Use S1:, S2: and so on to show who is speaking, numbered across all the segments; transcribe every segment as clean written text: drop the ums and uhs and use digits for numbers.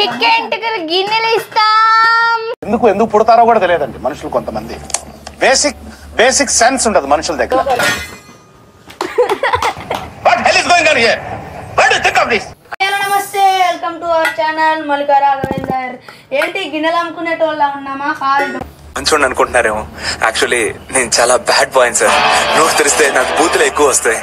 S1: Chicken గిన్నెలు ఇస్తాం.
S2: ఎందుకు పుడతారో కూడా తెలియదండి మనుషులు కొంతమంది. బేసిక్ సెన్స్ ఉండదు మనుషుల దగ్గర.
S1: నమస్తే, welcome to our channel Mallika Raghavender. ఏంటి గిన్నెలు అమ్ముకునేటోళ్ళ ఉన్నామా? కాదు
S3: మంచిగా అనుకుంటున్నారేమో. యాక్చువల్లీ నేను చాలా బ్యాడ్ బాయ్ సార్. నోరు తెరిస్తే నాకు బూతులు ఎక్కువ వస్తాయి.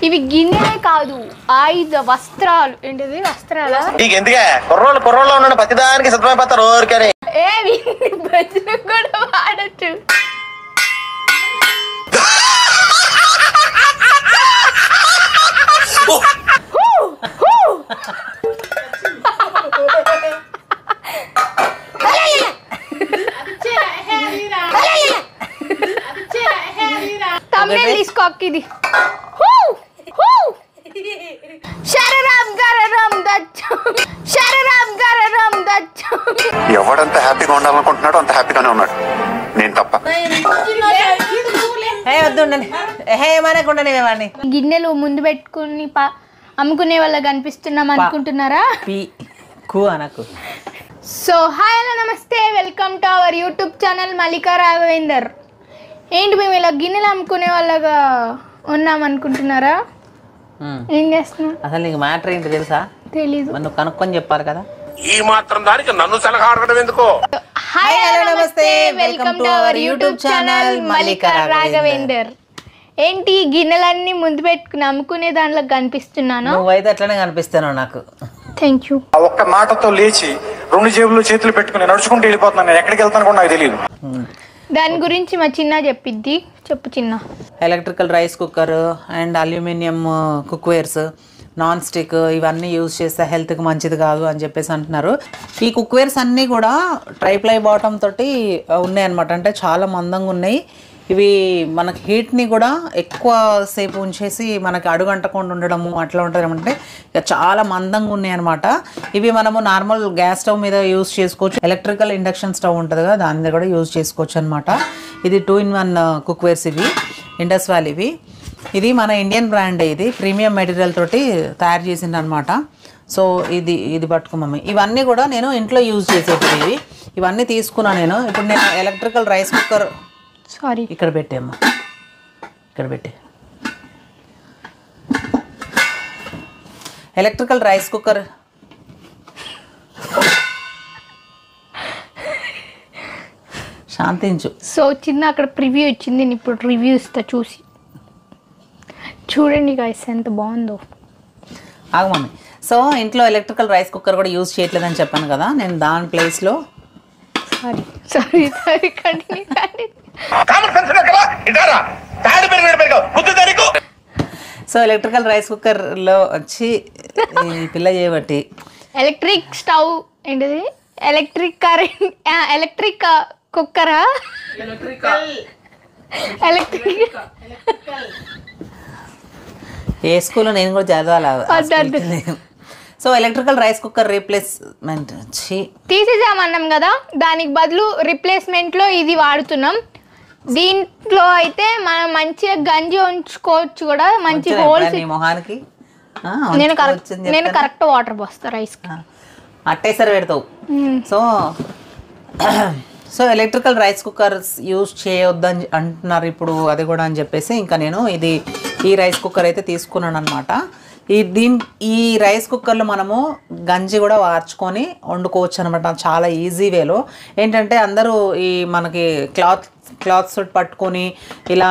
S1: ఇవి గిన్నెలే కాదు, ఆయుధ వస్త్రాలు. ఏంటిది వస్త్రాలా?
S2: ఎందుకే కుర్రోళ్ళు ఉన్నాడు ప్రతిదానికి సిద్ధమైపోతారు.
S1: ఏవి భజన కూడా వాడచ్చు. తీసుకోకిది
S2: ఎవడంత హ్యాపీగా ఉండాలనుకుంటున్నాడో అంత హ్యాపీగానే ఉన్నాడు. నేను తప్ప.
S1: గిన్నెలు ముందు పెట్టుకుని అమ్ముకునే వాళ్ళకి కనిపిస్తున్నాం అనుకుంటున్నారా? సో హాయ్ హలో నమస్తే, welcome to our YouTube channel Mallika Raghavender. ఏంటి మేము ఇలా గిన్నెలు అమ్ముకునే వాళ్ళగా ఉన్నాం అనుకుంటున్నారా? ఏం చేస్తున్నాం
S4: అసలు నీకు మ్యాటర్ ఏంటి తెలుసా?
S1: తెలీదు.
S4: నువ్వు కనుక్కొని చెప్పాలి కదా.
S2: ఈ మాత్రం దానికి నన్ను సలహా అడగడం ఎందుకో.
S1: హాయ్ హలో నమస్తే, welcome to our YouTube channel Mallika Raghavender. ఏంటి గిన్నెలన్నీ ముందు పెట్టుకుని అమ్ముకునే దాంట్లో కనిపిస్తున్నాను?
S4: నువ్వైతే అట్లనే కనిపిస్తున్నావు నాకు.
S1: Thank you.
S2: ఆ ఒక్క మాటతో లేచి 2 జేబులు చేతులు పెట్టుకుని నడుచుకుంటూ వెళ్ళిపోతున్నాను. నేను ఎక్కడికి వెళ్తాను కూడా నాకు తెలియదు.
S1: దాని గురించి మా చిన్న చెప్పిద్ది. చెప్పు చిన్న.
S4: Electrical rice cooker and aluminium cookwares, non stick ఇవన్నీ యూజ్ చేస్తే హెల్త్కి మంచిది కాదు అని చెప్పేసి అంటున్నారు. ఈ కుక్వేర్స్ అన్నీ కూడా ట్రైప్లై బాటమ్ తోటి ఉన్నాయి అనమాట. అంటే చాలా మందంగా ఉన్నాయి. ఇవి మనకి హీట్ని కూడా ఎక్కువ సేపు ఉంచేసి మనకి అడుగంటకుండా ఉండడము అట్లా ఉంటుంది. అంటే ఇక చాలా మందంగా ఉన్నాయి అనమాట. ఇవి మనము నార్మల్ గ్యాస్ స్టవ్ మీద యూజ్ చేసుకోవచ్చు. ఎలక్ట్రికల్ ఇండక్షన్ స్టవ్ ఉంటుంది కదా, దాని మీద కూడా యూజ్ చేసుకోవచ్చు అనమాట. ఇది 2-in-1 కుక్వేర్స్. ఇవి ఇండస్ వ్యాలీ. ఇది మన ఇండియన్ బ్రాండ్. ఇది ప్రీమియం మెటీరియల్ తోటి తయారు చేసింది అనమాట. సో ఇది పట్టుకోమమ్మ. ఇవన్నీ కూడా నేను ఇంట్లో యూజ్ చేసేవి. ఇవన్నీ తీసుకున్నాను నేను. ఇప్పుడు నేను ఎలక్ట్రికల్ రైస్ కుక్కర్ ఇక్కడ పెట్టేమ్మా, ఇక్కడ పెట్టే. ఎలక్ట్రికల్ రైస్ కుక్కర్ శాంతించు.
S1: సో చిన్న అక్కడ ప్రివ్యూ ఇచ్చింది, నేను ఇప్పుడు రివ్యూ ఇస్తా చూసి. చూడండి గైస్ ఎంత బాగుందో.
S4: ఆగు మమ్మీ. సో ఇంట్లో ఎలక్ట్రికల్ రైస్ కుక్కర్ కూడా యూజ్ చేయట్లేదని చెప్పాను కదా, నేను దాని ప్లేస్లో సో ఎలక్ట్రికల్ రైస్ కుక్కర్లో వచ్చి ఈ పిల్ల చేయబట్టి
S1: ఎలక్ట్రిక్ స్టవ్ ఏంటిది, ఎలక్ట్రిక్ కుక్కరా, ఎలక్ట్రిక్
S4: ఏ స్కూల్లో నేను కూడా చదవాలి. So electrical rice cooker replacement
S1: తీసేసామన్నాం కదా, దానికి బదులు రిప్లేస్మెంట్లో ఇది వాడుతున్నాం. దీంట్లో అయితే మనం మంచిగా గంజి ఉంచుకోవచ్చు కూడా. మంచి హోల్స్
S4: మొహానికి
S1: నేను కరెక్ట్ వాటర్ పోస్తా రైస్
S4: అట్టేసరి పెడతావు. So electrical rice cookers use చేయొద్దని అంటున్నారు ఇప్పుడు, అది కూడా అని చెప్పేసి ఇంకా నేను ఈ రైస్ కుక్కర్ అయితే తీసుకున్నాను అనమాట. ఈ రైస్ కుక్కర్లో మనము గంజి కూడా వార్చుకొని వండుకోవచ్చు అనమాట. చాలా ఈజీ వేలో. ఏంటంటే అందరూ ఈ మనకి క్లాత్స్ పట్టుకొని ఇలా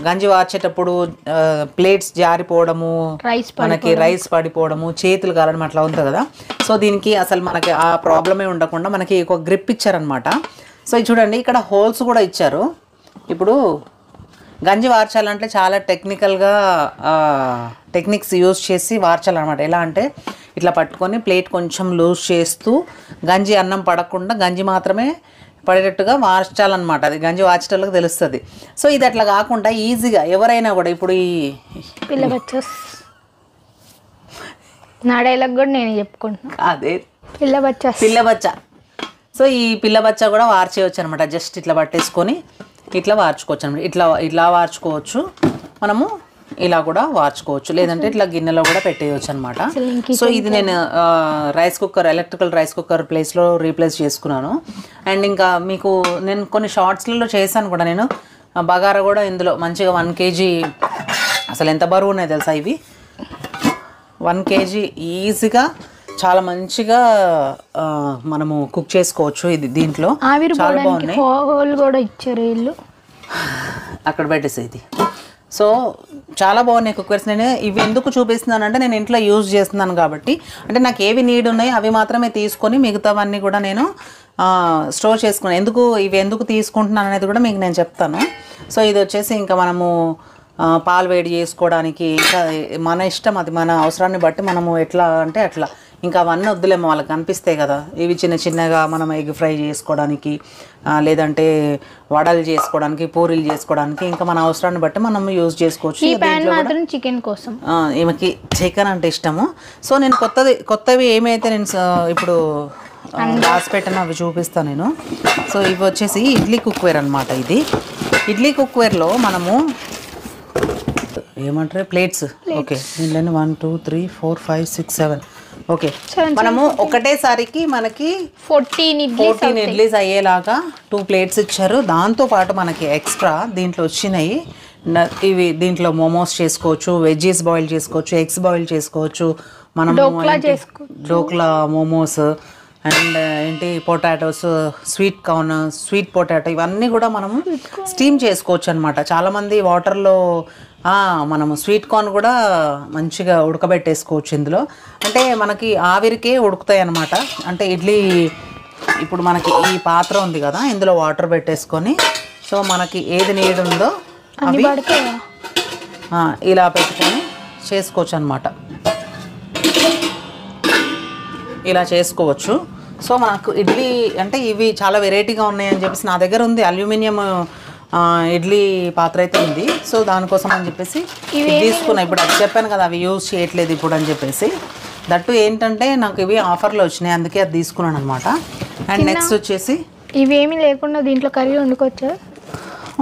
S4: గంజి వార్చేటప్పుడు ప్లేట్స్ జారిపోవడము, మనకి రైస్ పడిపోవడము, చేతులు కాలడం అట్లా ఉంటుంది కదా. సో దీనికి అసలు మనకి ఆ ప్రాబ్లమే ఉండకుండా మనకి ఒక గ్రిప్ ఇచ్చారనమాట. సో చూడండి ఇక్కడ హోల్స్ కూడా ఇచ్చారు. ఇప్పుడు గంజి వార్చాలంటే చాలా టెక్నిక్స్ యూజ్ చేసి వార్చాలన్నమాట. ఎలా అంటే ఇట్లా పట్టుకొని ప్లేట్ కొంచెం లూజ్ చేస్తూ గంజి అన్నం పడకుండా గంజి మాత్రమే పడేటట్టుగా వార్చాలన్నమాట. అది గంజి వార్చేటోళ్ళకి తెలుస్తుంది. సో ఇది అట్లా కాకుండా ఈజీగా ఎవరైనా కూడా ఇప్పుడు ఈ
S1: నా డైలాగ్ కూడా నేను చెప్పుకుంటున్నా, అదే
S4: పిల్ల బచ్చ. సో ఈ పిల్ల బచ్చ కూడా వార్చేయచ్చు అనమాట. జస్ట్ ఇట్లా పట్టేసుకొని ఇట్లా వార్చుకోవచ్చు అనమాట. ఇట్లా వార్చుకోవచ్చు మనము. ఇలా కూడా వార్చుకోవచ్చు, లేదంటే ఇట్లా గిన్నెలో కూడా పెట్టేయచ్చు అనమాట. సో ఇది నేను rice cooker, electrical rice cooker ప్లేస్లో రీప్లేస్ చేసుకున్నాను. అండ్ ఇంకా మీకు నేను కొన్ని షార్ట్స్లలో చేశాను కూడా, నేను బగారా కూడా ఇందులో మంచిగా 1 kg, అసలు ఎంత బరువు ఉన్నాయి తెలుసా ఇవి, 1 kg ఈజీగా చాలా మంచిగా మనము కుక్ చేసుకోవచ్చు. ఇది దీంట్లో చాలా బాగున్నాయి.
S1: కూడా ఇచ్చారు వీళ్ళు,
S4: అక్కడ పెట్టేసి ఇది. సో చాలా బాగున్నాయి కుక్కర్స్. నేను ఇవి ఎందుకు చూపిస్తున్నాను అంటే నేను ఇంట్లో యూజ్ చేస్తున్నాను కాబట్టి, అంటే నాకు ఏవి నీడ్ ఉన్నాయి అవి మాత్రమే తీసుకొని మిగతావన్నీ కూడా నేను స్టోర్ చేసుకున్నాను. ఇవి ఎందుకు తీసుకుంటున్నాను అనేది కూడా మీకు నేను చెప్తాను. సో ఇది వచ్చేసి ఇంకా మనము పాలు వేడి చేసుకోవడానికి, ఇంకా మన ఇష్టం, అది మన అవసరాన్ని బట్టి మనము ఎట్లా అంటే అట్లా, ఇంకా అవన్నీ వద్దులేమో వాళ్ళకి కనిపిస్తాయి కదా, ఇవి చిన్న చిన్నగా మనం ఎగ్ ఫ్రై చేసుకోవడానికి, లేదంటే వడలు చేసుకోవడానికి, పూరీలు చేసుకోవడానికి, ఇంకా మన అవసరాన్ని బట్టి మనం యూజ్ చేసుకోవచ్చు.
S1: చికెన్ కోసం
S4: ఈమెకి చికెన్ అంటే ఇష్టము. సో నేను కొత్తవి ఏమైతే నేను ఇప్పుడు రాసి పెట్టిన అవి చూపిస్తాను నేను. సో ఇవి వచ్చేసి ఇడ్లీ కుక్వేర్ అనమాట. ఇది ఇడ్లీ కుక్వేర్లో మనము ఏమంటారు ప్లేట్స్, ఓకే దీనిలో 1 2 3 4 5 6 7, ఓకే మనము ఒకటేసారికి మనకి 14 ఇడ్లీస్ అయ్యేలాగా 2 ప్లేట్స్ ఇచ్చారు. దాంతోపాటు మనకి ఎక్స్ట్రా దీంట్లో వచ్చినాయి ఇవి. దీంట్లో మోమోస్ చేసుకోవచ్చు, వెజ్జీస్ బాయిల్ చేసుకోవచ్చు, ఎగ్స్ బాయిల్ చేసుకోవచ్చు, మనం డోక్లా మోమోస్, అండ్ ఏంటి potatoes, sweet corn, sweet potato, ఇవన్నీ కూడా మనము స్టీమ్ చేసుకోవచ్చు అనమాట. చాలామంది వాటర్లో మనము స్వీట్ కార్న్ కూడా మంచిగా ఉడకబెట్టేసుకోవచ్చు ఇందులో. అంటే మనకి ఆవిరికే ఉడుకుతాయి అన్నమాట. అంటే ఇడ్లీ ఇప్పుడు మనకి ఈ పాత్ర ఉంది కదా, ఇందులో వాటర్ పెట్టేసుకొని, సో మనకి ఏది నీడ్ ఉందో అవి ఇలా పెట్టుకొని చేసుకోవచ్చు అనమాట. ఇలా చేసుకోవచ్చు. సో మనకు ఇడ్లీ అంటే ఇవి చాలా వెరైటీగా ఉన్నాయని చెప్పేసి నా దగ్గర ఉంది అల్యూమినియం ఇడ్లీ పాత్ర అయితే ఉంది. సో దానికోసం అని చెప్పేసి తీసుకున్నా. ఇప్పుడు అది చెప్పాను కదా, అవి యూజ్ చేయట్లేదు ఇప్పుడు అని చెప్పేసి. దట్టు ఏంటంటే నాకు ఇవి ఆఫర్లో వచ్చినాయి, అందుకే అది తీసుకున్నాను అనమాట. అండ్ నెక్స్ట్ వచ్చేసి
S1: ఇవేమీ లేకుండా దీంట్లో కర్రీ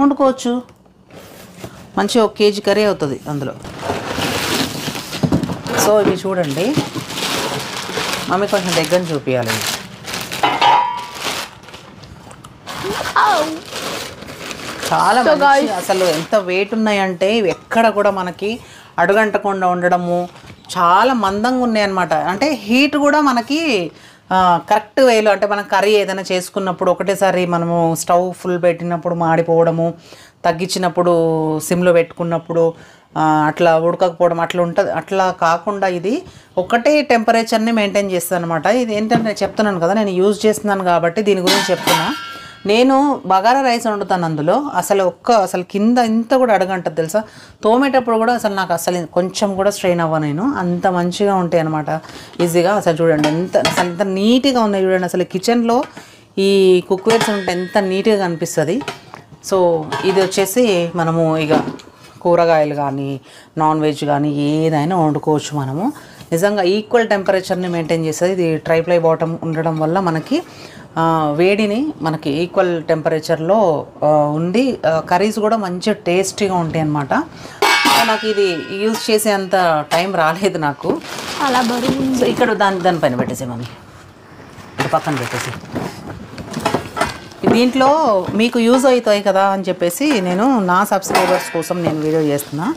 S1: వండుకోవచ్చు.
S4: మంచి 1 kg కర్రీ అవుతుంది అందులో. సో ఇవి చూడండి, మమ్మీ కొంచెం దగ్గర చూపించాలి. చాలా మంచి, అసలు ఎంత వెయిట్ ఉన్నాయంటే ఇవి ఎక్కడ కూడా మనకి అడుగంటకుండా ఉండడము, చాలా మందంగా ఉన్నాయి అన్నమాట. అంటే హీట్ కూడా మనకి కరెక్ట్ వేలో, అంటే మనం కర్రీ ఏదైనా చేసుకున్నప్పుడు ఒకటేసారి మనము స్టవ్ ఫుల్ పెట్టినప్పుడు మాడిపోవడము, తగ్గించినప్పుడు సిమ్లో పెట్టుకున్నప్పుడు అట్లా ఉడకకపోవడం అట్లా ఉంటుంది. అట్లా కాకుండా ఇది ఒకటే టెంపరేచర్ని మెయింటైన్ చేస్తుంది అనమాట. ఇది ఏంటంటే చెప్తున్నాను కదా, నేను యూజ్ చేస్తున్నాను కాబట్టి దీని గురించి చెప్తున్నా. నేను బగారా రైస్ వండుతాను అందులో, అసలు కింద ఇంత కూడా అడగంటది తెలుసా. తోమేటప్పుడు కూడా అసలు నాకు అసలు కొంచెం కూడా స్ట్రెయిన్ అవ్వ, నేను అంత మంచిగా ఉంటాయి అనమాట ఈజీగా. అసలు చూడండి ఎంత నీట్గా ఉన్నాయి చూడండి. అసలు కిచెన్లో ఈ కుక్వేర్స్ ఉంటే ఎంత నీట్గా కనిపిస్తుంది. సో ఇది వచ్చేసి మనము ఇక కూరగాయలు కానీ నాన్ వెజ్ కానీ ఏదైనా వండుకోవచ్చు మనము. నిజంగా ఈక్వల్ టెంపరేచర్ని మెయింటైన్ చేస్తుంది. ఇది ట్రైప్లై బాటమ్ ఉండడం వల్ల మనకి వేడిని మనకి ఈక్వల్ టెంపరేచర్లో ఉండి కర్రీస్ కూడా మంచి టేస్టీగా ఉంటాయి అన్నమాట. నాకు ఇది యూజ్ చేసే అంత టైం రాలేదు నాకు.
S1: అలా బరువు.
S4: సో ఇక్కడ దానిపైన పెట్టేసి మమ్మీ, ఇక్కడ పక్కన పెట్టేసి, దీంట్లో మీకు యూజ్ అవుతాయి కదా అని చెప్పేసి నేను నా సబ్స్క్రైబర్స్ కోసం నేను వీడియో చేస్తున్నా.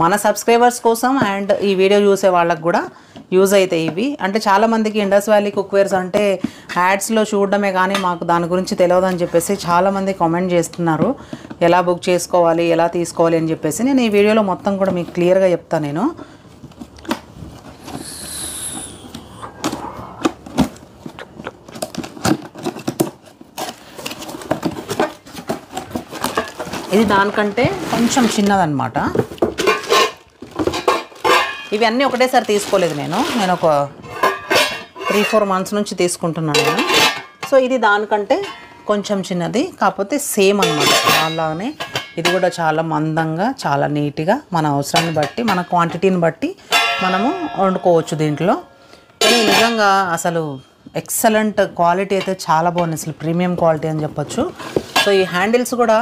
S4: మన సబ్స్క్రైబర్స్ కోసం అండ్ ఈ వీడియో చూసే వాళ్ళకి కూడా యూజ్ అవుతాయి ఇవి. అంటే చాలామందికి ఇండస్ వ్యాలీ కుక్వేర్స్ అంటే యాడ్స్లో చూడడమే కానీ మాకు దాని గురించి తెలియదు అని చెప్పేసి చాలామంది కామెంట్ చేస్తున్నారు, ఎలా బుక్ చేసుకోవాలి, ఎలా తీసుకోవాలి అని చెప్పేసి. నేను ఈ వీడియోలో మొత్తం కూడా మీకు క్లియర్గా చెప్తాను. నేను ఇది దానికంటే కొంచెం చిన్నదన్నమాట. ఇవి అన్నీ ఒకటేసారి తీసుకోలేదు నేను ఒక 3-4 months నుంచి తీసుకుంటున్నాను నేను. సో ఇది దానికంటే కొంచెం చిన్నది, కాకపోతే సేమ్ అనమాట. అలానే ఇది కూడా చాలా మందంగా, చాలా నీట్గా మన అవసరాన్ని బట్టి, మన క్వాంటిటీని బట్టి మనము వండుకోవచ్చు దీంట్లో. కానీ నిజంగా అసలు ఎక్సలెంట్ క్వాలిటీ అయితే చాలా బాగుంది, అసలు ప్రీమియం క్వాలిటీ అని చెప్పొచ్చు. సో ఈ హ్యాండిల్స్ కూడా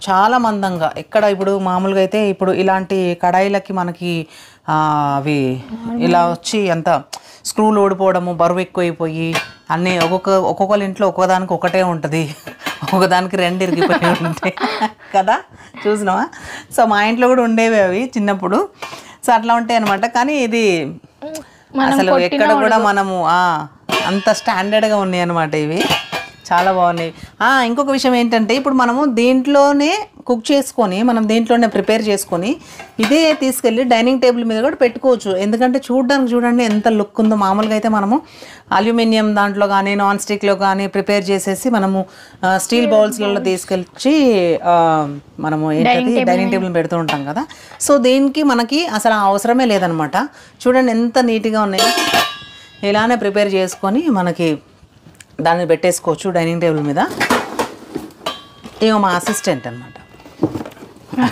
S4: చాలా మందంగా. ఎక్కడ ఇప్పుడు మామూలుగా అయితే ఇప్పుడు ఇలాంటి కడాయిలకి మనకి అవి ఇలా వచ్చి అంత స్క్రూలు ఓడిపోవడము, బరువు ఎక్కువైపోయి అన్నీ ఒక్కొక్కరి ఇంట్లో ఒక్కొక్కదానికి ఒకటే ఉంటుంది, ఒకదానికి 2 ఇరిగిపోయి ఉంటాయి కదా, చూసినావా? సో మా ఇంట్లో కూడా ఉండేవి అవి చిన్నప్పుడు. సో అట్లా ఉంటాయి అనమాట. కానీ ఇది అసలు ఎక్కడ కూడా మనము అంత స్టాండర్డ్గా ఉన్నాయి అనమాట ఇవి. చాలా బాగున్నాయి. ఇంకొక విషయం ఏంటంటే ఇప్పుడు మనము దీంట్లోనే కుక్ చేసుకొని మనం దీంట్లోనే ప్రిపేర్ చేసుకొని ఇదే తీసుకెళ్ళి డైనింగ్ టేబుల్ మీద కూడా పెట్టుకోవచ్చు. ఎందుకంటే చూడడానికి చూడండి ఎంత లుక్ ఉందో. మామూలుగా అయితే మనము అల్యూమినియం దాంట్లో కానీ నాన్ స్టిక్లో కానీ ప్రిపేర్ చేసేసి మనము స్టీల్ బౌల్స్లలో తీసుకెళ్ళి మనము ఏంటది డైనింగ్ టేబుల్ పెడుతూ ఉంటాం కదా. సో దీనికి మనకి అసలు అవసరమే లేదనమాట. చూడండి ఎంత నీట్గా ఉన్నాయి. ఇలానే ప్రిపేర్ చేసుకొని మనకి దాన్ని పెట్టేసుకోవచ్చు డైనింగ్ టేబుల్ మీద. ఏమో మా అసిస్టెంట్ అనమాట.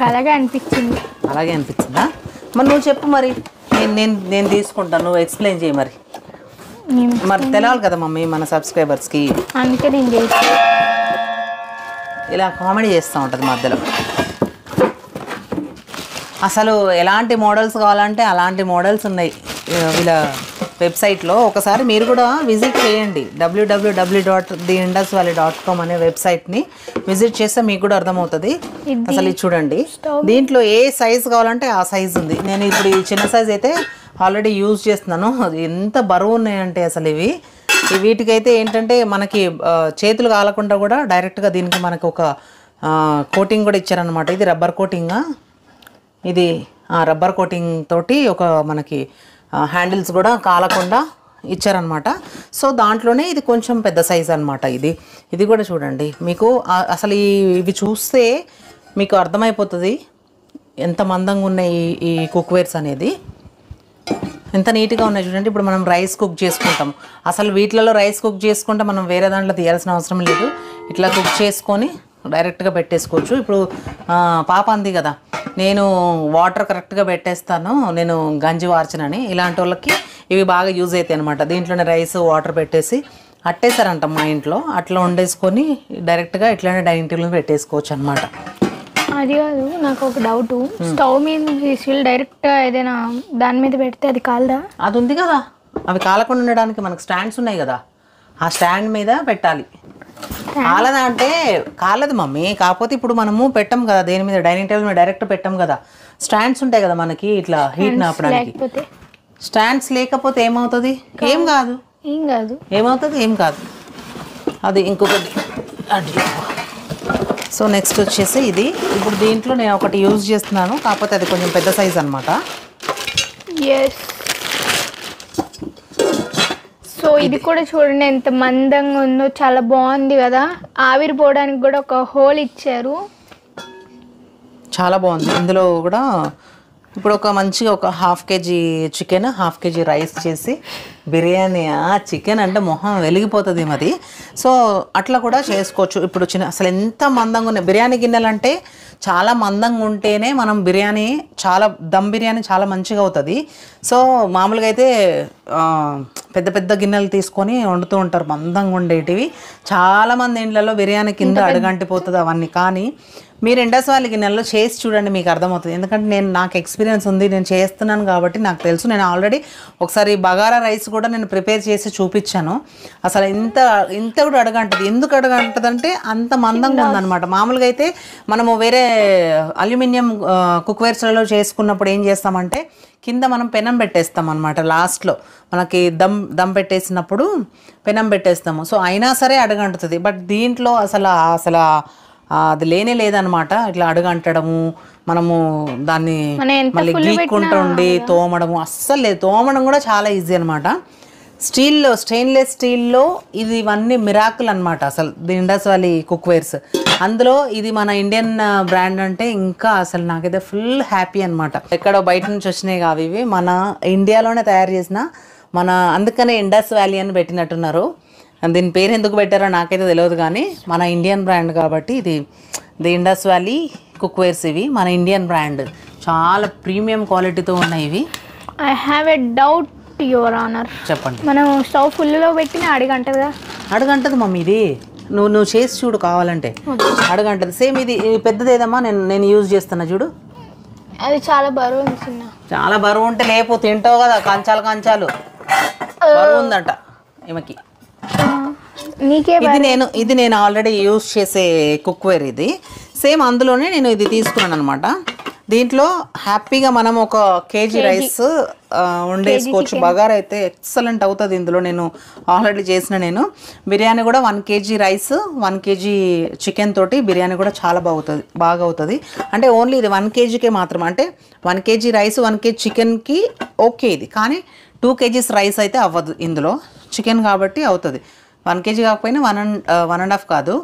S1: అలాగే అనిపించింది.
S4: అలాగే అనిపించిందా? మరి నువ్వు చెప్పు, మరి నేను తీసుకుంటాను, నువ్వు ఎక్స్ప్లెయిన్ చేయి. మరి తెలవాలి కదా మమ్మీ మన సబ్స్క్రైబర్స్కి.
S1: అందుకే నేను చేసి
S4: ఇలా కామెడీ చేస్తూ ఉంటుంది మధ్యలో. అసలు ఎలాంటి మోడల్స్ కావాలంటే అలాంటి మోడల్స్ ఉన్నాయి వీళ్ళ వెబ్సైట్లో. ఒకసారి మీరు కూడా విజిట్ చేయండి. www.theindusvalley.com అనే వెబ్సైట్ని విజిట్ చేస్తే మీకు కూడా అర్థమవుతుంది. అసలు ఇది చూడండి, దీంట్లో ఏ సైజ్ కావాలంటే ఆ సైజ్ ఉంది. నేను ఇప్పుడు ఈ చిన్న సైజ్ అయితే ఆల్రెడీ యూజ్ చేస్తున్నాను. ఎంత బరువు ఉన్నాయంటే అసలు ఇవి. వీటికైతే ఏంటంటే మనకి చేతులు కాలకుండా కూడా డైరెక్ట్గా దీనికి మనకు ఒక కోటింగ్ కూడా ఇచ్చారనమాట. ఇది రబ్బర్ కోటింగా, ఇది రబ్బర్ కోటింగ్ తోటి ఒక మనకి హ్యాండిల్స్ కూడా కాలకుండా ఇచ్చారనమాట. సో దాంట్లోనే ఇది కొంచెం పెద్ద సైజ్ అనమాట. ఇది కూడా చూడండి, మీకు అసలు ఇవి చూస్తే మీకు అర్థమైపోతుంది ఎంత మందంగా ఉన్నాయి ఈ కుక్వేర్స్ అనేది, ఎంత నీట్గా ఉన్నాయి చూడండి. ఇప్పుడు మనం రైస్ కుక్ చేసుకుంటాం, అసలు వీటిలలో రైస్ కుక్ చేసుకుంటే మనం వేరే దాంట్లో తీయాల్సిన అవసరం లేదు. ఇట్లా కుక్ చేసుకొని డైరెక్ట్గా పెట్టేసుకోవచ్చు. ఇప్పుడు పాప అంది కదా, నేను వాటర్ కరెక్ట్గా పెట్టేస్తాను, నేను గంజి వార్చనని. ఇలాంటి వాళ్ళకి ఇవి బాగా యూజ్ అవుతాయి అనమాట. దీంట్లోనే రైస్ వాటర్ పెట్టేసి అట్టేసారంట మా ఇంట్లో. అట్లా వండేసుకొని డైరెక్ట్గా ఇట్లానే డైనింగ్ టేబుల్ పెట్టేసుకోవచ్చు అనమాట.
S1: అది కాదు, నాకు ఒక డౌట్. స్టవ్ మీద తీసుకెళ్ళి డైరెక్ట్ ఏదైనా దాని మీద పెడితే అది కాలదా?
S4: అది ఉంది కదా, అవి కాలకుండా ఉండడానికి మనకు స్టాండ్స్ ఉన్నాయి కదా, ఆ స్టాండ్ మీద పెట్టాలి. కాలదా అంటే కాలదు మమ్మీ, కాకపోతే ఇప్పుడు మనము పెట్టాం కదా దేని మీద, డైనింగ్ టేబుల్ మీద డైరెక్ట్ పెట్టాం కదా, స్టాండ్స్ ఉంటాయి కదా మనకి ఇట్లా హీట్ నాపడానికి. స్టాండ్స్ లేకపోతే ఏమవుతుంది? ఏం కాదు. ఏమవుతుంది? ఏం కాదు. అది ఇంకొకటి అట్లా. సో నెక్స్ట్ వచ్చేసి ఇది. ఇప్పుడు దీంట్లో నేను ఒకటి యూజ్ చేస్తున్నాను, కాకపోతే అది కొంచెం పెద్ద సైజ్ అనమాట.
S1: సో ఇది కూడా చూడండి ఎంత మందంగా ఉందో, చాలా బాగుంది కదా. ఆవిరి పోవడానికి కూడా ఒక హోల్ ఇచ్చారు,
S4: చాలా బాగుంది. ఇందులో కూడా ఇప్పుడు ఒక మంచిగా ఒక 1/2 kg చికెన్, 1/2 kg రైస్ చేసి బిర్యానీ. చికెన్ అంటే మొహం వెలిగిపోతుంది మరి. సో అట్లా కూడా చేసుకోవచ్చు. ఇప్పుడు అసలు ఎంత మందంగా ఉన్నాయి బిర్యానీ గిన్నెలు అంటే, చాలా మందంగా ఉంటేనే మనం బిర్యానీ దమ్ బిర్యానీ చాలా మంచిగా అవుతుంది. సో మామూలుగా అయితే పెద్ద పెద్ద గిన్నెలు తీసుకొని వండుతూ ఉంటారు మందంగా ఉండేటివి. చాలామంది ఇండ్లలో బిర్యానీ కింద అడుగంటిపోతుంది అవన్నీ. కానీ మీరు ఇండస్ వ్యాలీ గిన్నెల్లో చేసి చూడండి, మీకు అర్థమవుతుంది. ఎందుకంటే నాకు ఎక్స్పీరియన్స్ ఉంది, నేను చేస్తున్నాను కాబట్టి నాకు తెలుసు. నేను ఆల్రెడీ ఒకసారి బగారా రైస్ కూడా నేను ప్రిపేర్ చేసి చూపించాను. అసలు ఇంత కూడా అడగంటది. ఎందుకు అడగంటది అంటే అంత మందంగా ఉందన్నమాట. మామూలుగా అయితే మనము వేరే అల్యూమినియం కుక్వేర్స్లలో చేసుకున్నప్పుడు ఏం చేస్తామంటే కింద మనం పెనం పెట్టేస్తాం అనమాట. లాస్ట్లో మనకి దమ్ పెట్టేసినప్పుడు పెనం పెట్టేస్తాము. సో అయినా సరే అడగంటుతుంది. బట్ దీంట్లో అసలు అది లేనే లేదనమాట. ఇట్లా అడుగంటడము, మనము దాన్ని మళ్ళీ గీక్కుంటుండి తోమడము అస్సలు లేదు. తోమడం కూడా చాలా ఈజీ అనమాట. స్టెయిన్లెస్ స్టీల్లో ఇవన్నీ మిరాకిల్ అనమాట. అసలు ది ఇండస్ వ్యాలీ కుక్వేర్స్, అందులో ఇది మన ఇండియన్ బ్రాండ్ అంటే ఇంకా అసలు నాకైతే ఫుల్ హ్యాపీ అనమాట. ఎక్కడో బయట నుంచి వచ్చినాయి కావు ఇవి, మన ఇండియాలోనే తయారు చేసిన అందుకనే ఇండస్ వ్యాలీ అని పెట్టినట్టున్నారు. దీని పేరు ఎందుకు పెట్టారో నాకైతే తెలియదు, కానీ మన ఇండియన్ బ్రాండ్ కాబట్టి ఇది ది ఇండస్ వ్యాలీ కుక్వేర్స్. ఇవి మన ఇండియన్ బ్రాండ్, చాలా ప్రీమియం క్వాలిటీతో ఉన్నాయి ఇవి.
S1: I have a doubt your honour.
S4: చెప్పండి.
S1: మనం స్టవ్ ఫుల్లో పెట్టిన అడుగంటది కదా?
S4: అడుగంటది మమ్మీ. ఇది నువ్వు చేసి చూడు కావాలంటే అడగంటది. సేమ్ ఇది పెద్దది ఏదమ్మా, నేను యూజ్ చేస్తున్నా చూడు.
S1: అది చాలా బరువు ఉంది చిన్న.
S4: చాలా బరువు ఉంటే లేపు తింటావు కదా, కంచాలు బరువు ఉందంట ఈమెకి.
S1: నీకే
S4: ఇది నేను ఆల్రెడీ యూజ్ చేసే కుక్వేర్ ఇది. సేమ్ అందులోనే నేను ఇది తీసుకున్నాను అనమాట. దీంట్లో హ్యాపీగా మనం ఒక కేజీ రైస్ వండేసుకోవచ్చు. బగారా అయితే ఎక్సలెంట్ అవుతుంది ఇందులో. నేను ఆల్రెడీ చేసిన బిర్యానీ కూడా 1 కేజీ రైస్ 1 కేజీ చికెన్ తోటి బిర్యానీ కూడా చాలా బాగా అవుతుంది. అంటే ఓన్లీ ఇది 1 కేజీకే మాత్రం. అంటే 1 కేజీ రైస్ 1 కేజీ చికెన్కి ఓకే ఇది. కానీ 2 కేజీస్ రైస్ అయితే అవ్వదు ఇందులో, చికెన్ కాబట్టి అవుతుంది. 1 కేజీ కాకపోయినా 1.5 కాదు,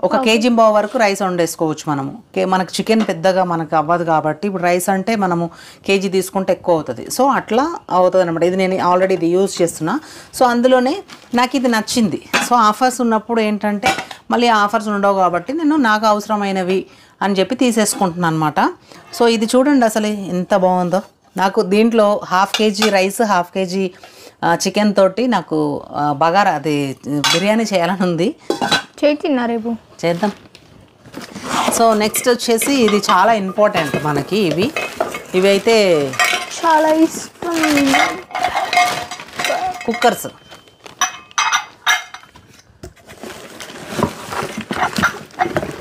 S4: 1 కేజీ బావ వరకు రైస్ వండేసుకోవచ్చు మనము. మనకు చికెన్ పెద్దగా మనకు అవ్వదు కాబట్టి ఇప్పుడు రైస్ అంటే మనము కేజీ తీసుకుంటే ఎక్కువ అవుతుంది. సో అట్లా అవుతుంది అనమాట. ఇది నేను ఆల్రెడీ ఇది యూజ్ చేస్తున్నా. సో అందులోనే నాకు ఇది నచ్చింది. సో ఆఫర్స్ ఉన్నప్పుడు ఏంటంటే మళ్ళీ ఆఫర్స్ ఉండవు కాబట్టి నేను నాకు అవసరమైనవి అని చెప్పి తీసేసుకుంటున్నాను అనమాట. సో ఇది చూడండి అసలు ఎంత బాగుందో. నాకు దీంట్లో 1/2 కేజీ రైస్ 1/2 కేజీ చికెన్ తోటి నాకు బగారా అది బిర్యానీ చేయాలని ఉంది.
S1: చేస్తున్నా రేపు
S4: చేద్దాం. సో నెక్స్ట్ వచ్చేసి ఇది చాలా ఇంపార్టెంట్ మనకి. ఇవి అయితే
S1: చాలా ఇష్టం.
S4: కుక్కర్స్.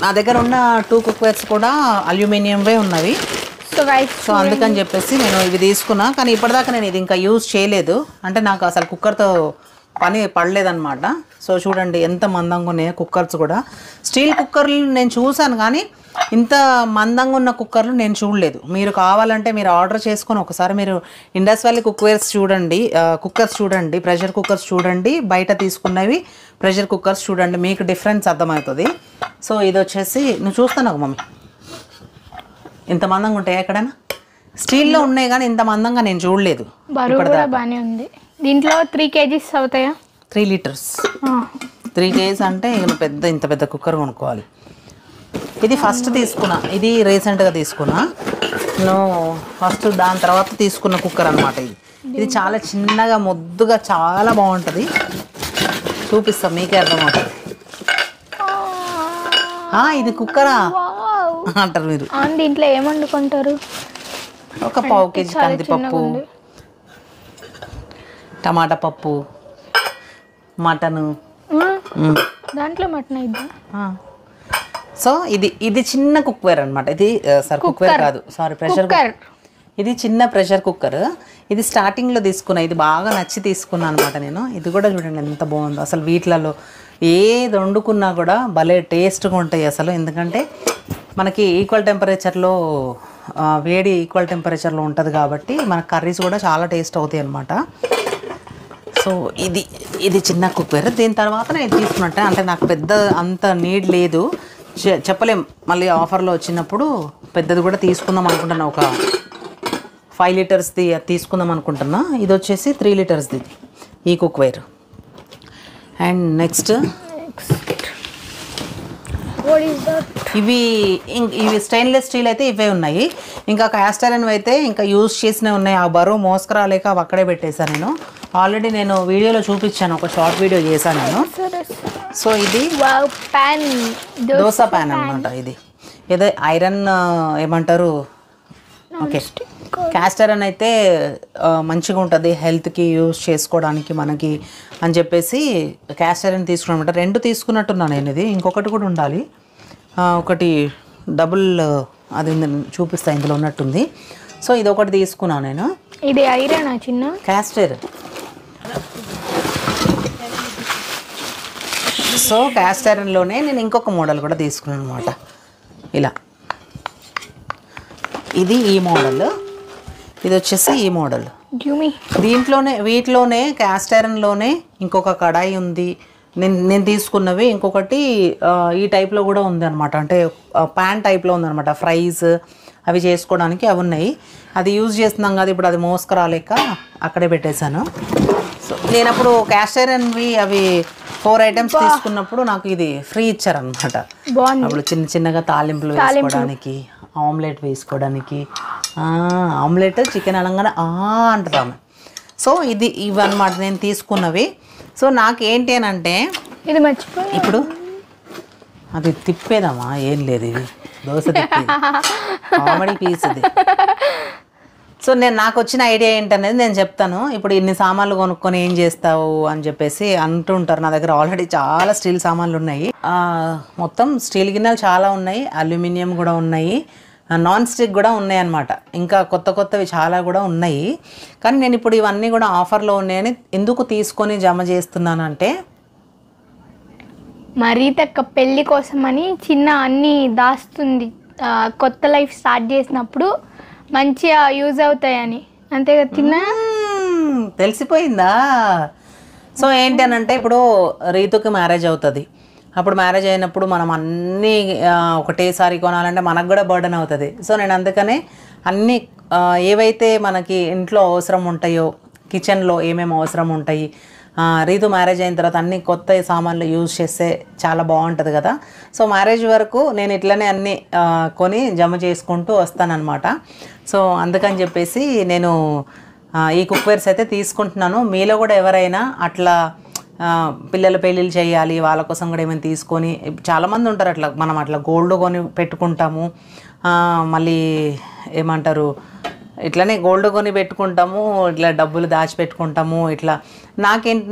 S4: నా దగ్గర ఉన్న 2 కుక్కర్స్ కూడా అల్యూమినియంవే ఉన్నవి. సో అందుకని చెప్పేసి నేను ఇవి తీసుకున్నా. కానీ ఇప్పటిదాకా నేను ఇది ఇంకా యూజ్ చేయలేదు. అంటే నాకు అసలు కుక్కర్తో పని పడలేదన్నమాట. సో చూడండి ఎంత మందంగా ఉన్నాయో కుక్కర్స్ కూడా. స్టీల్ కుక్కర్లు నేను చూసాను కానీ ఇంత మందంగా ఉన్న కుక్కర్లు నేను చూడలేదు. మీరు కావాలంటే మీరు ఆర్డర్ చేసుకొని ఒకసారి మీరు ఇండస్ వ్యాలీ కుక్కర్స్ చూడండి, ప్రెషర్ కుక్కర్స్ చూడండి, బయట తీసుకున్నవి ప్రెషర్ కుక్కర్స్ చూడండి, మీకు డిఫరెన్స్ అర్థమవుతుంది. సో ఇది వచ్చేసి నువ్వు చూస్తున్నావు మమ్మీ, ఇంత మందంగా ఉంటాయి ఎక్కడైనా. స్టీల్లో ఉన్నాయి కానీ ఇంత మందంగా నేను చూడలేదు.
S1: బరువు కూడా బాగానే ఉంది. దీంట్లో 3 కేజీస్ అవుతాయా?
S4: 3 లీటర్స్. 3 కేజీస్ అంటే ఇంత పెద్ద కుక్కర్ కొనుక్కోవాలి. ఇది ఫస్ట్ తీసుకున్నా, ఇది రీసెంట్గా తీసుకున్నా నేను. ఫస్ట్ దాని తర్వాత తీసుకున్న కుక్కర్ అనమాట ఇది చాలా చిన్నగా ముద్దుగా చాలా బాగుంటుంది. చూపిస్తాం మీకే అర్థమవుతుంది. ఇది కుక్కరా అంటారు మీరు.
S1: దీంట్లో ఏం వండుకుంటారు?
S4: ఒక 1/2 కేజీ కందిపప్పు, టమాటా పప్పు, మటను.
S1: దాంట్లో మటన్ అయిద్దా?
S4: సో ఇది చిన్న కుక్వేర్ అనమాట. ఇది కుక్వేర్ కాదు, సారీ, ప్రెషర్ కుక్కర్. ఇది చిన్న ప్రెషర్ కుక్కర్. ఇది స్టార్టింగ్లో తీసుకున్నా. ఇది బాగా నచ్చి తీసుకున్నా అనమాట నేను. ఇది కూడా చూడండి ఎంత బాగుందో. అసలు వీటిలలో ఏది వండుకున్నా కూడా భలే టేస్ట్గా ఉంటాయి అసలు. ఎందుకంటే మనకి ఈక్వల్ టెంపరేచర్లో వేడి ఈక్వల్ టెంపరేచర్లో ఉంటుంది కాబట్టి మన కర్రీస్ కూడా చాలా టేస్ట్ అవుతాయి అన్నమాట. సో ఇది చిన్న కుక్కర్. దీని తర్వాత నేను తీసుకున్నట్టే, అంటే నాకు పెద్ద అంత నీడ్ లేదు, చెప్పలేం. మళ్ళీ ఆఫర్లో వచ్చినప్పుడు పెద్దది కూడా తీసుకుందాం అనుకుంటున్నా. ఒక 5 లీటర్స్ది తీసుకుందాం అనుకుంటున్నా. ఇది వచ్చేసి 3 లీటర్స్ది ఈ కుక్వేర్. అండ్ నెక్స్ట్ ఇవి స్టెయిన్లెస్ స్టీల్ అయితే ఇవే ఉన్నాయి. ఇంకా క్యాస్ట్ ఐరన్ అయితే ఇంకా యూజ్ చేసినవి ఉన్నాయి. ఆ బరువు మోసుకురాలేక అవి అక్కడే పెట్టేశాను నేను. ఆల్రెడీ నేను వీడియోలో చూపించాను, ఒక షార్ట్ వీడియో చేశాను నేను. సో ఇది దోశ ప్యాన్ అనమాట. ఇది ఏదో ఐరన్ ఏమంటారు, ఓకే, క్యాస్ట్ ఐరన్ అయితే మంచిగా ఉంటుంది హెల్త్కి యూజ్ చేసుకోవడానికి మనకి అని చెప్పేసి క్యాస్ట్ ఐరన్ తీసుకున్నమాట. 2 తీసుకున్నట్టున్నా నేను. ఇది ఇంకొకటి కూడా ఉండాలి, ఒకటి డబుల్, అది చూపిస్తా ఇందులో ఉన్నట్టుంది. సో ఇది ఒకటి తీసుకున్నాను నేను.
S1: ఇది ఐరన్ చిన్న
S4: క్యాస్ట్ ఐరన్. సో క్యాస్ట్ ఐరన్లోనే నేను ఇంకొక మోడల్ కూడా తీసుకున్నాను అనమాట. ఇలా ఇది ఈ మోడల్, ఇది వచ్చేసి ఈ మోడల్. వీటిలోనే క్యాస్ట్ ఐరన్లోనే ఇంకొక కడాయి ఉంది. నేను తీసుకున్నవి ఇంకొకటి ఈ టైప్లో కూడా ఉంది అనమాట. అంటే ప్యాన్ టైప్లో ఉందన్నమాట. ఫ్రైస్ అవి చేసుకోవడానికి అవి ఉన్నాయి. అది యూజ్ చేస్తున్నాం కదా ఇప్పుడు, అది మోసుకురాలేక అక్కడే పెట్టేశాను. సో నేను అప్పుడు క్యాస్ట్ ఐరన్వి అవి 4 ఐటమ్స్ తీసుకున్నప్పుడు నాకు ఇది ఫ్రీ ఇచ్చారనమాట. అప్పుడు చిన్నగా తాలింపులు వేసుకోవడానికి, ఆమ్లెట్ వేసుకోవడానికి. ఆమ్లెట్ చికెన్ అనగానే అంటున్నాము. సో ఇవన్నమాట నేను తీసుకున్నవి. సో నాకేంటి అని అంటే
S1: ఇది మర్చిపోయి
S4: ఇప్పుడు అది తిప్పేదమ్మా, ఏం లేదు, ఇది దోశ తిప్పేది కామెడీ పీస్ ఇది. సో నాకు వచ్చిన ఐడియా ఏంటనేది నేను చెప్తాను. ఇప్పుడు ఇన్ని సామాన్లు కొనుక్కొని ఏం చేస్తావు అని చెప్పేసి అంటుంటారు. నా దగ్గర ఆల్రెడీ చాలా స్టీల్ సామాన్లు ఉన్నాయి. మొత్తం స్టీల్ గిన్నెలు చాలా ఉన్నాయి, అల్యూమినియం కూడా ఉన్నాయి, నాన్ స్టిక్ కూడా ఉన్నాయి అన్నమాట. ఇంకా కొత్త కొత్తవి చాలా కూడా ఉన్నాయి. కానీ నేను ఇప్పుడు ఇవన్నీ కూడా ఆఫర్లో ఉన్నాయని ఎందుకు తీసుకొని జమ చేస్తున్నానంటే,
S1: మరీతక్క పెళ్లి కోసమని చిన్న అన్ని దాస్తుంది, కొత్త లైఫ్ స్టార్ట్ చేసినప్పుడు మంచిగా యూజ్ అవుతాయని. అంతే కదా చిన్న
S4: తెలిసిపోయిందా? సో ఏంటి అని అంటే, ఇప్పుడు రీతుకి మ్యారేజ్ అవుతుంది. అప్పుడు మ్యారేజ్ అయినప్పుడు మనం అన్నీ ఒకటేసారి కొనాలంటే మనకు కూడా బర్డెన్ అవుతుంది. సో నేను అందుకనే అన్నీ ఏవైతే మనకి ఇంట్లో అవసరం ఉంటాయో, కిచెన్లో ఏమేమి అవసరం ఉంటాయి, రీతు మ్యారేజ్ అయిన తర్వాత అన్ని కొత్త సామాన్లు యూజ్ చేస్తే చాలా బాగుంటుంది కదా. సో మ్యారేజ్ వరకు నేను ఇట్లనే అన్నీ కొని జమ చేసుకుంటూ వస్తానన్నమాట. సో అందుకని చెప్పేసి నేను ఈ కుక్వేర్స్ అయితే తీసుకుంటున్నాను. మీలో కూడా ఎవరైనా అట్లా పిల్లల పెళ్ళిళ్ళు చేయాలి, వాళ్ళ కోసం కూడా ఏమైనా తీసుకొని, చాలామంది ఉంటారు అట్లా, మనం అట్లా గోల్డ్ కొని పెట్టుకుంటాము, మళ్ళీ ఏమంటారు ఇట్లనే గోల్డ్ కొని పెట్టుకుంటాము, ఇట్లా డబ్బులు దాచిపెట్టుకుంటాము. ఇట్లా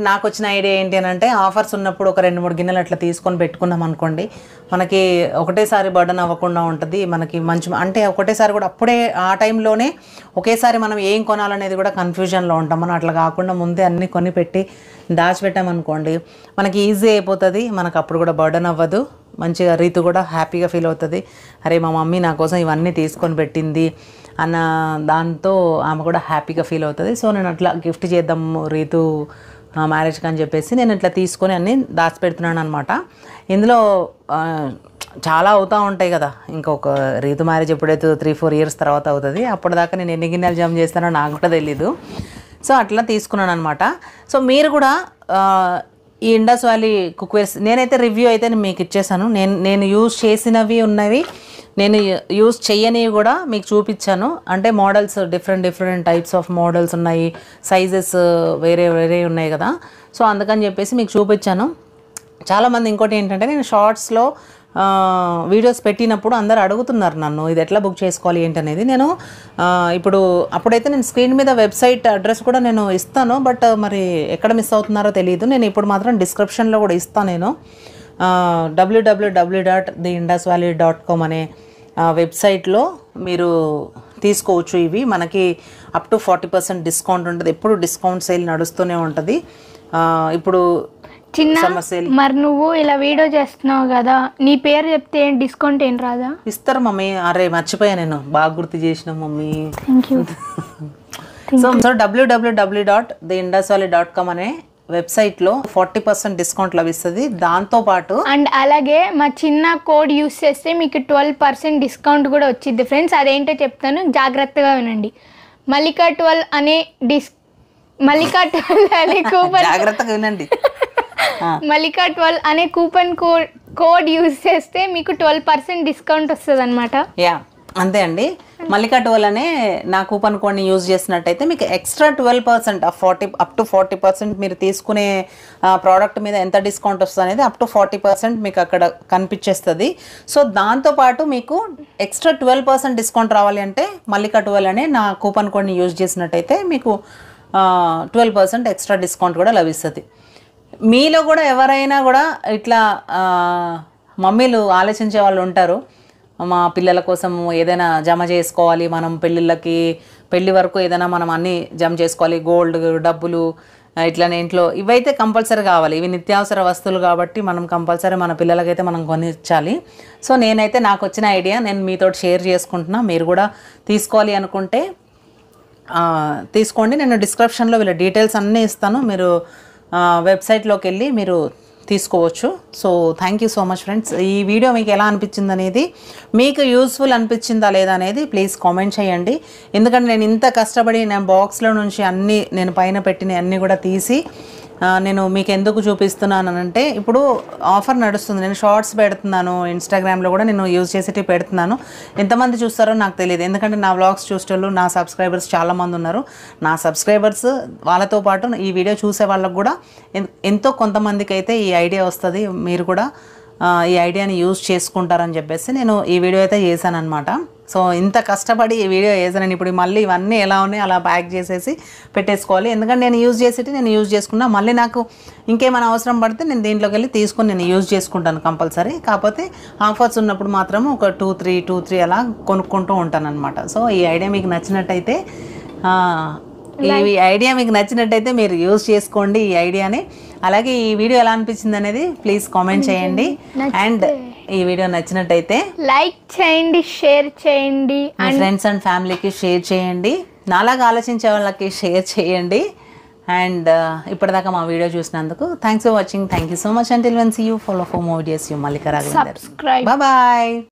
S4: నాకు వచ్చిన ఐడియా ఏంటి అని అంటే, ఆఫర్స్ ఉన్నప్పుడు ఒక 2-3 గిన్నెలు అట్లా తీసుకొని పెట్టుకున్నాం అనుకోండి, మనకి ఒకటేసారి బర్డన్ అవ్వకుండా ఉంటుంది. మనకి మంచి అంటే ఒకటేసారి కూడా అప్పుడే ఆ టైంలోనే ఒకేసారి మనం ఏం కొనాలనేది కూడా కన్ఫ్యూజన్లో ఉంటాం. మనం అట్లా కాకుండా ముందే అన్నీ కొని పెట్టి దాచిపెట్టామనుకోండి, మనకి ఈజీ అయిపోతుంది. మనకు అప్పుడు కూడా బర్డన్ అవ్వదు. మంచిగా రీతు కూడా హ్యాపీగా ఫీల్ అవుతుంది, అరే మా మమ్మీ నా కోసం ఇవన్నీ తీసుకొని పెట్టింది అన్న దాంతో ఆమె కూడా హ్యాపీగా ఫీల్ అవుతుంది. సో నేను అట్లా గిఫ్ట్ చేద్దాము రీతు మ్యారేజ్కి అని చెప్పేసి నేను ఇట్లా తీసుకొని అన్నీ దాచిపెడుతున్నాను అనమాట. ఇందులో చాలా అవుతూ ఉంటాయి కదా. ఇంకొక రీతు మ్యారేజ్ ఎప్పుడైతే 3-4 ఇయర్స్ తర్వాత అవుతుంది, అప్పటిదాకా నేను ఎన్ని గిన్నెలు జమ చేస్తానో నాకు కూడా తెలీదు. సో అట్లా తీసుకున్నాను అనమాట. సో మీరు కూడా ఈ ఇండస్ వ్యాలీ కుక్వేర్స్ నేనైతే రివ్యూ అయితే మీకు ఇచ్చేసాను. నేను యూజ్ చేసినవి ఉన్నవి, నేను యూజ్ చేయనివి కూడా మీకు చూపించాను. అంటే models different types of models ఉన్నాయి, సైజెస్ వేరే ఉన్నాయి కదా. సో అందుకని చెప్పేసి మీకు చూపించాను. చాలామంది ఇంకోటి ఏంటంటే, నేను షార్ట్స్లో వీడియోస్ పెట్టినప్పుడు అందరు అడుగుతున్నారు నన్ను, ఇది ఎట్లా బుక్ చేసుకోవాలి ఏంటనేది. నేను అప్పుడైతే నేను స్క్రీన్ మీద వెబ్సైట్ అడ్రస్ కూడా నేను ఇస్తాను, బట్ మరి ఎక్కడ మిస్ అవుతున్నారో తెలియదు. నేను ఇప్పుడు మాత్రం డిస్క్రిప్షన్లో కూడా ఇస్తాను. నేను www.theindusvalley.com అనే వెబ్సైట్లో మీరు తీసుకోవచ్చు. ఇవి మనకి అప్ టు 40% డిస్కౌంట్ ఉంటుంది. ఎప్పుడు డిస్కౌంట్ సేల్ నడుస్తూనే ఉంటుంది. ఇప్పుడు
S1: చిన్న మరి నువ్వు ఇలా వీడియో చేస్తున్నావు కదా, నీ పేరు చెప్తే డిస్కౌంట్ ఏం రాదా?
S4: ఇస్తారు మమ్మీ. అరే మర్చిపోయా, నేను బాగా గుర్తు చేసిన mummy.
S1: Thank you.
S4: So www.theindusvalley.com అనే వెబ్సైట్లో 40% డిస్కౌంట్ లభిస్తుంది. దాంతోపాటు
S1: అండ్ అలాగే మా చిన్న కోడ్ యూస్ చేస్తే మీకు 12% డిస్కౌంట్ కూడా వచ్చింది ఫ్రెండ్స్. అదేంటో చెప్తాను, జాగ్రత్తగా వినండి. మల్లికా 12 అనే కూపన్,
S4: జాగ్రత్తగా వినండి.
S1: మల్లికా 12 అనే కూపన్ కోడ్ యూజ్ చేస్తే మీకు 12% డిస్కౌంట్ వస్తుంది అనమాట.
S4: యా అంతే అండి. మల్లికా 12 అనే నా కూపన్ కోడ్ని యూజ్ చేసినట్టయితే మీకు ఎక్స్ట్రా 12% అప్ టు 40% మీరు తీసుకునే ప్రోడక్ట్ మీద ఎంత డిస్కౌంట్ వస్తుంది అనేది అప్ టు 40% మీకు అక్కడ కనిపించేస్తుంది. సో దాంతోపాటు మీకు ఎక్స్ట్రా 12% డిస్కౌంట్ రావాలి అంటే మల్లికా 12 అనే నా కూపన్ కోడ్ని యూజ్ చేసినట్టయితే మీకు 12% ఎక్స్ట్రా డిస్కౌంట్ కూడా లభిస్తుంది. మీలో కూడా ఎవరైనా కూడా ఇట్లా మమ్మీలు ఆలోచించే వాళ్ళు ఉంటారు, మా పిల్లల కోసం ఏదైనా జమ చేసుకోవాలి, మనం పెళ్ళి వరకు ఏదైనా మనం అన్నీ జమ చేసుకోవాలి, గోల్డ్, డబ్బులు, ఇట్లానే ఇంట్లో ఇవైతే కంపల్సరీ కావాలి. ఇవి నిత్యావసర వస్తువులు కాబట్టి మనం కంపల్సరీ మన పిల్లలకైతే మనం కొనిచ్చాలి. సో నేనైతే నాకు వచ్చిన ఐడియా నేను మీతో షేర్ చేసుకుంటున్నా. మీరు కూడా తీసుకోవాలి అనుకుంటే తీసుకోండి. నేను డిస్క్రిప్షన్లో వీళ్ళ డీటెయిల్స్ అన్నీ ఇస్తాను, మీరు వెబ్సైట్లోకి వెళ్ళి మీరు తీసుకోవచ్చు. So thank you so much friends. ఈ వీడియో మీకు ఎలా అనిపించింది అనేది, మీకు యూస్ఫుల్ అనిపించిందా లేదా అనేది ప్లీజ్ కామెంట్ చేయండి. ఎందుకంటే నేను ఇంత కష్టపడి నేను బాక్స్లో నుంచి అన్నీ నేను పైన పెట్టిన అన్నీ కూడా తీసి నేను మీకు ఎందుకు చూపిస్తున్నాను అంటే ఇప్పుడు ఆఫర్ నడుస్తుంది. నేను షార్ట్స్ పెడుతున్నాను, ఇన్స్టాగ్రామ్లో కూడా నేను యూజ్ చేసేటి పెడుతున్నాను. ఎంతమంది చూస్తారో నాకు తెలియదు, ఎందుకంటే నా వ్లాగ్స్ చూసేటోళ్ళు నా సబ్స్క్రైబర్స్ చాలామంది ఉన్నారు. నా సబ్స్క్రైబర్స్ వాళ్ళతో పాటు ఈ వీడియో చూసే వాళ్ళకు కూడా ఎంతో కొంతమందికి అయితే ఈ ఐడియా వస్తుంది, మీరు కూడా ఈ ఐడియాని యూజ్ చేసుకుంటారని చెప్పేసి నేను ఈ వీడియో అయితే చేశాను అనమాట. సో ఇంత కష్టపడి ఈ వీడియో చేశాను. ఇప్పుడు మళ్ళీ ఇవన్నీ ఎలా ఉన్నాయి అలా ప్యాక్ చేసేసి పెట్టేసుకోవాలి, ఎందుకంటే నేను యూజ్ చేసేటి నేను యూజ్ చేసుకున్నా. మళ్ళీ నాకు ఇంకేమైనా అవసరం పడితే నేను దీంట్లోకి వెళ్ళి తీసుకొని నేను యూజ్ చేసుకుంటాను కంపల్సరీ. కాకపోతే ఆఫర్స్ ఉన్నప్పుడు మాత్రం ఒక 2-3 అలా కొనుక్కుంటూ ఉంటాను అనమాట. సో ఈ ఐడియా మీకు నచ్చినట్టయితే మీరు యూజ్ చేసుకోండి ఈ ఐడియాని. అలాగే ఈ వీడియో ఎలా అనిపించింది అనేది ప్లీజ్ కామెంట్ చేయండి. అండ్ ఈ వీడియో నచ్చినట్టయితే
S1: లైక్ చేయండి, షేర్ చేయండి,
S4: మీ ఫ్రెండ్స్ అండ్ ఫ్యామిలీకి షేర్ చేయండి, నాలాగా ఆలోచించే వాళ్ళకి షేర్ చేయండి. అండ్ ఇప్పటిదాకా మా వీడియో చూసినందుకు thanks for watching. Thank you so much. Until one see you, follow for more videos. You Mallika Raghavender.
S1: Subscribe.
S4: Bye.